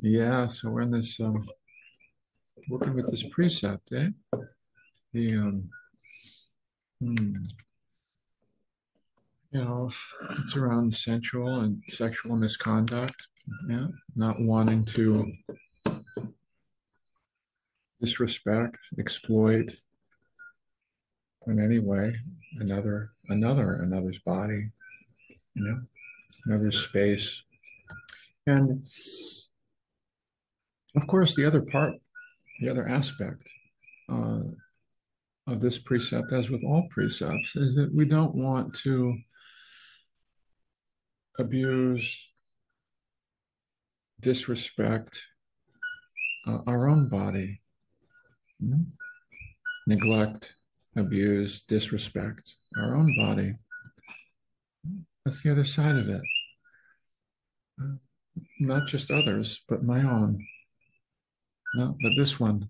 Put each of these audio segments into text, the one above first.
Yeah, so we're in this working with this precept, eh? The hmm, it's around sensual and sexual misconduct. Yeah, not wanting to disrespect, exploit in any way another's body, another's space. And of course, the other aspect uh, of this precept, as with all precepts, is that we don't want to abuse, disrespect our own body. Mhm. Neglect, abuse, disrespect our own body. That's the other side of it. Not just others, but my own. No, but this one.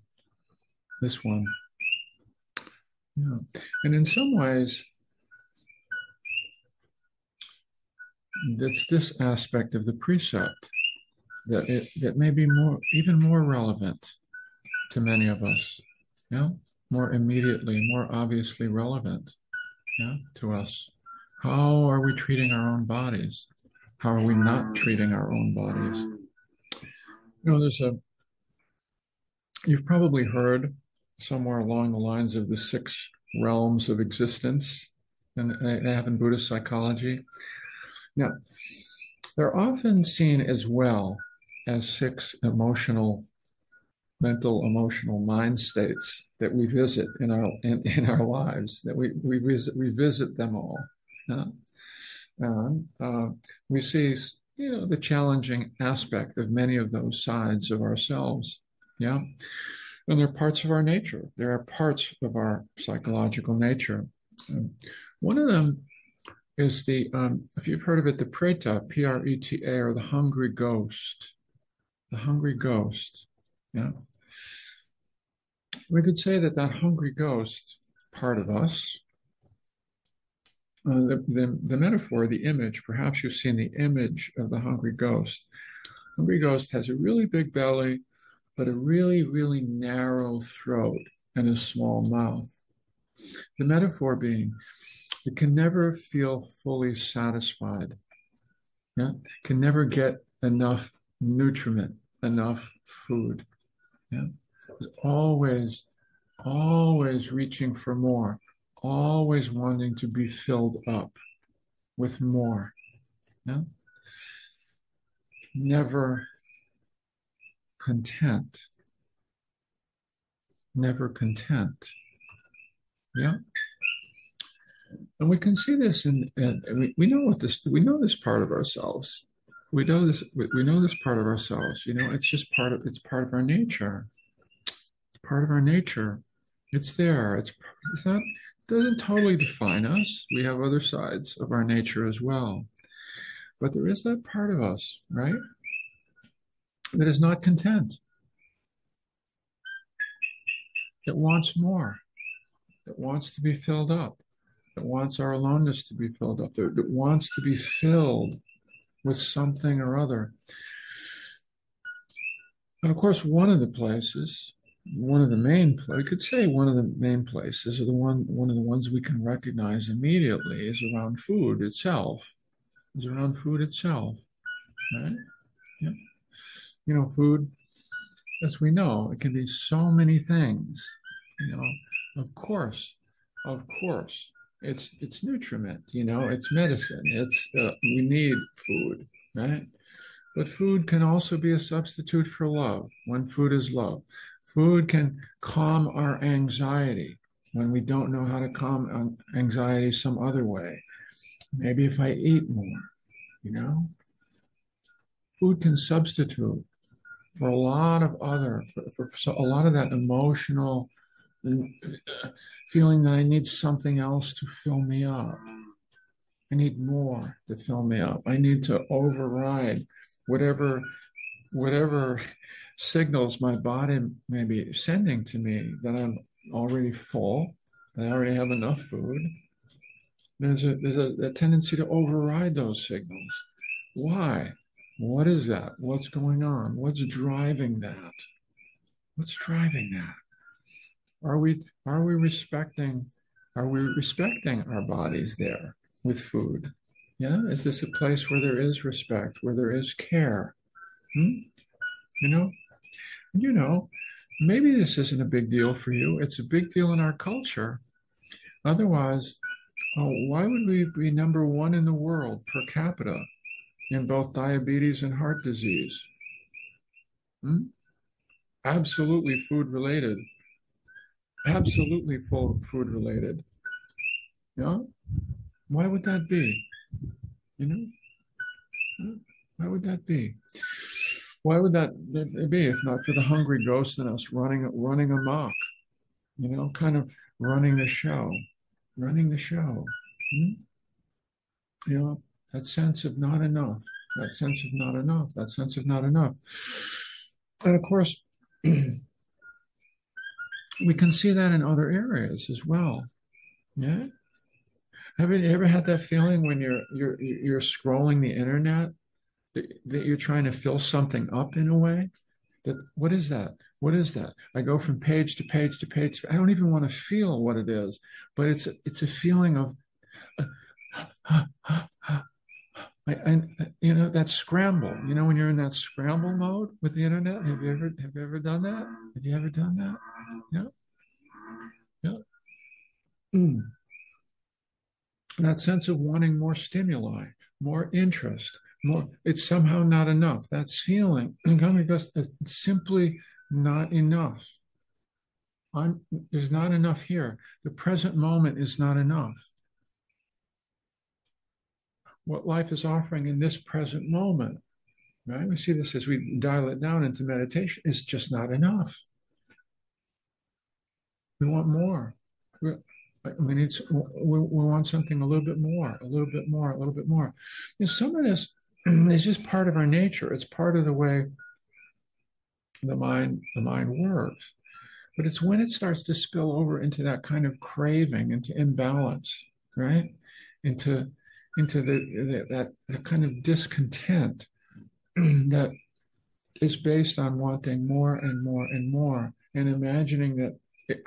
Yeah. And in some ways, it's this aspect of the precept that may be even more relevant to many of us. Yeah. More immediately, more obviously relevant, yeah, to us. How are we treating our own bodies? How are we not treating our own bodies? There's you've probably heard somewhere along the lines of the six realms of existence, and they have in Buddhist psychology. Now, they're often seen as well as six mental, emotional mind states that we visit in our lives, that we visit them all. Yeah? And we see, the challenging aspect of many of those sides of ourselves. Yeah. And they're parts of our nature. They are parts of our psychological nature. Um, One of them is if you've heard of it, the preta, Preta, or the hungry ghost. The hungry ghost. Yeah. We could say that hungry ghost part of us, the metaphor, the image, perhaps you've seen the image of the hungry ghost. Hungry ghost has a really big belly, but a really, really narrow throat and a small mouth. The metaphor being, it can never feel fully satisfied. Yeah, can never get enough nutriment, enough food. Yeah, it's always reaching for more, always wanting to be filled up with more. Yeah, never content, never content. Yeah. And we can see this we know we know this part of ourselves. We know this part of ourselves. It's just it's part of our nature. It's part of our nature. It's there. It's not, it doesn't totally define us. We have other sides of our nature as well. But there is that part of us, right? That is not content. That wants more. That wants to be filled up. That wants our aloneness to be filled up. That wants to be filled with something or other. And of course, one of the main places, or one of the ones we can recognize immediately is around food itself. Is around food itself, right? Yeah. Food, as we know, it can be so many things. Of course, of course, it's nutriment. It's medicine. It's we need food, right? But food can also be a substitute for love when food is love. Food can calm our anxiety when we don't know how to calm anxiety some other way. Maybe if I eat more, you know, food can substitute for a lot of so a lot of that emotional feeling that I need something else to fill me up. I need more to fill me up. I need to override whatever whatever signals my body may be sending to me that I'm already full, that I already have enough food. There's a tendency to override those signals. Why? What is that? What's going on? What's driving that? What's driving that? Are we respecting our bodies there with food? Yeah, is this a place where there is respect, where there is care? Hmm? You know, you know, maybe this isn't a big deal for you. It's a big deal in our culture. Otherwise, oh, why would we be number one in the world per capita in both diabetes and heart disease? Hmm? Absolutely food related. Absolutely full food related. Yeah. Why would that be? You know, why would that be? Why would that be if not for the hungry ghost in us running amok? Kind of running the show, running the show. Hmm? You know, that sense of not enough, that sense of not enough, that sense of not enough. And of course, we can see that in other areas as well. Yeah. Have you ever had that feeling when you're scrolling the internet that you're trying to fill something up in a way? That what is that? What is that? I go from page to page to page. I don't even want to feel what it is, but it's a feeling of that scramble. When you're in that scramble mode with the internet. Have you ever done that? Have you ever done that? Yeah, yeah. Mm. That sense of wanting more stimuli, more interest, more. It's somehow not enough. That's feeling because it's simply not enough. There's not enough here. The present moment is not enough. What life is offering in this present moment, right? We see this as we dial it down into meditation, is just not enough. We want more. We want something a little bit more, a little bit more, a little bit more. And some of this is just part of our nature. It's part of the way the mind works. But it's when it starts to spill over into that kind of craving, into imbalance, right? Into that kind of discontent that is based on wanting more and more and more, and imagining that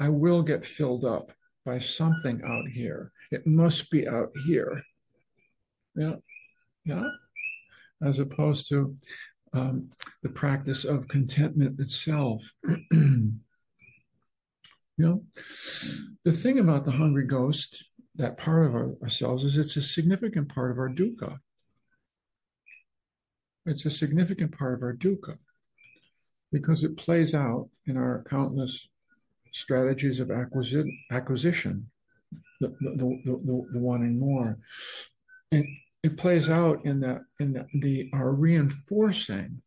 I will get filled up by something out here. It must be out here. Yeah, yeah. As opposed to the practice of contentment itself. The thing about the hungry ghost, that part of ourselves, is it's a significant part of our dukkha. It's a significant part of our dukkha because it plays out in our countless strategies of acquisition, the wanting more. And it plays out in our reinforcing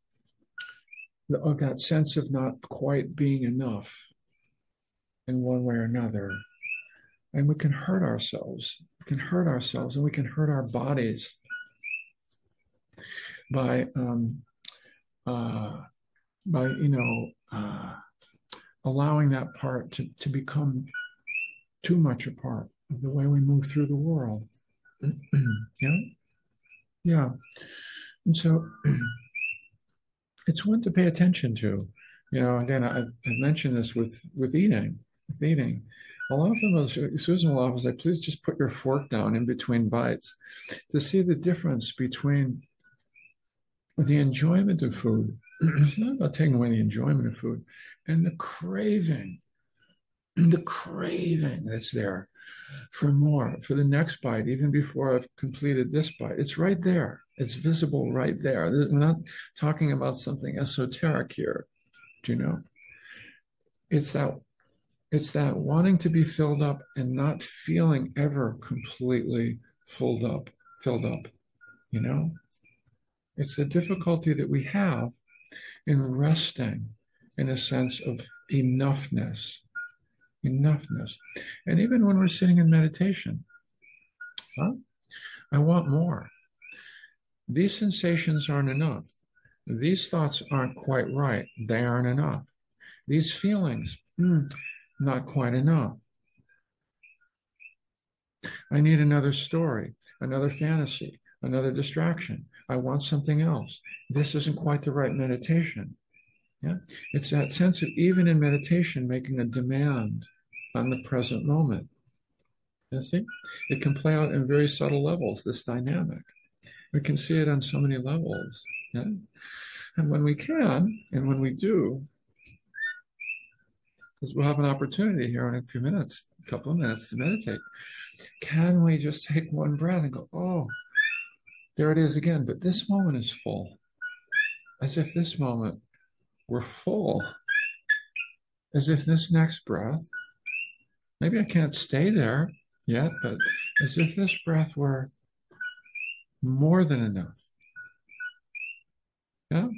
of that sense of not quite being enough in one way or another. And we can hurt ourselves. We can hurt ourselves, and we can hurt our bodies by allowing that part to become too much a part of the way we move through the world. Yeah, yeah. And so it's one to pay attention to. Again, I've mentioned this with eating. With eating, a lot of them, Susan will often say, "Please just put your fork down in between bites," to see the difference between the enjoyment of food. It's not about taking away the enjoyment of food, and the craving that's there for more, for the next bite, even before I've completed this bite. It's right there. It's visible right there. We're not talking about something esoteric here. Do you know? It's that wanting to be filled up and not feeling ever completely filled up. It's the difficulty that we have in resting in a sense of enoughness. And even when we're sitting in meditation, I want more. These sensations aren't enough. These thoughts aren't quite right. They aren't enough. These feelings, not quite enough. I need another story, another fantasy, another distraction. I want something else. This isn't quite the right meditation. Yeah. It's that sense of even in meditation, making a demand on the present moment. You see, it can play out in very subtle levels, this dynamic. We can see it on so many levels. Yeah? And when we can, and when we do, because we'll have an opportunity here in a few minutes, a couple of minutes to meditate, can we just take one breath and go, oh, there it is again. But this moment is full, as if this moment were full, as if this next breath, maybe I can't stay there yet, but as if this breath were more than enough. Yeah?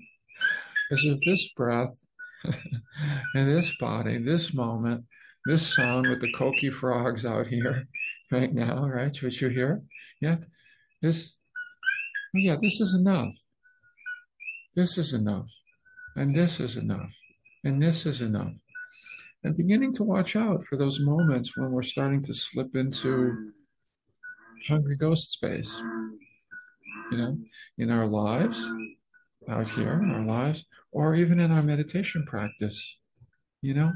As if this breath and this body, this moment, this sound with the coqui frogs out here right now, right? What you hear? Yeah. This, yeah, this is enough. This is enough. And this is enough. And this is enough. And beginning to watch out for those moments when we're starting to slip into hungry ghost space, in our lives, out here in our lives, or even in our meditation practice, you know,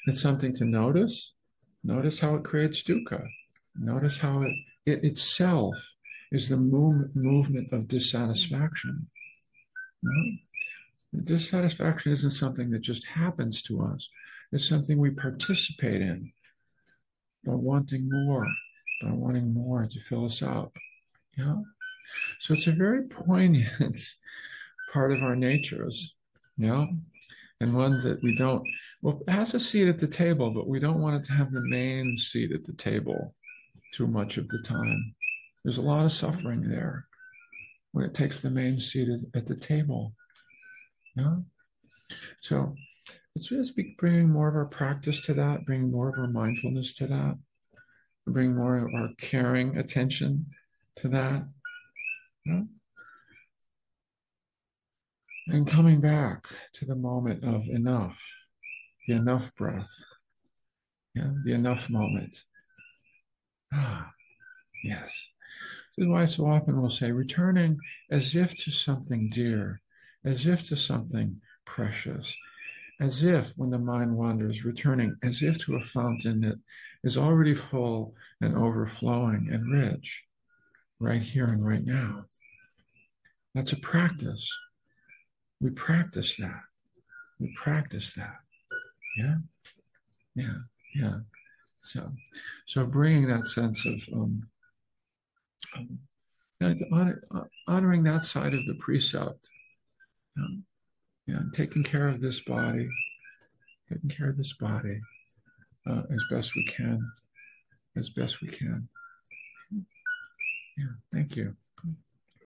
it's something to notice. Notice how it creates dukkha. Notice how it itself is the movement of dissatisfaction. Dissatisfaction isn't something that just happens to us. It's something we participate in by wanting more to fill us up. Yeah. So it's a very poignant part of our natures. Yeah. And one that we don't, well, it has a seat at the table, but we don't want it to have the main seat at the table too much of the time. There's a lot of suffering there when it takes the main seat at the table. Yeah. So let's just be bringing more of our practice to that, bringing more of our mindfulness to that, bring more of our caring attention to that. Yeah? And coming back to the moment of enough, the enough breath, the enough moment. Yes. This is why so often we'll say returning as if to something dear, as if to something precious, as if when the mind wanders, returning as if to a fountain that is already full and overflowing and rich right here and right now. That's a practice. We practice that. We practice that. Yeah. Yeah. Yeah. So bringing that sense of honoring that side of the precept, taking care of this body, as best we can, Yeah, thank you.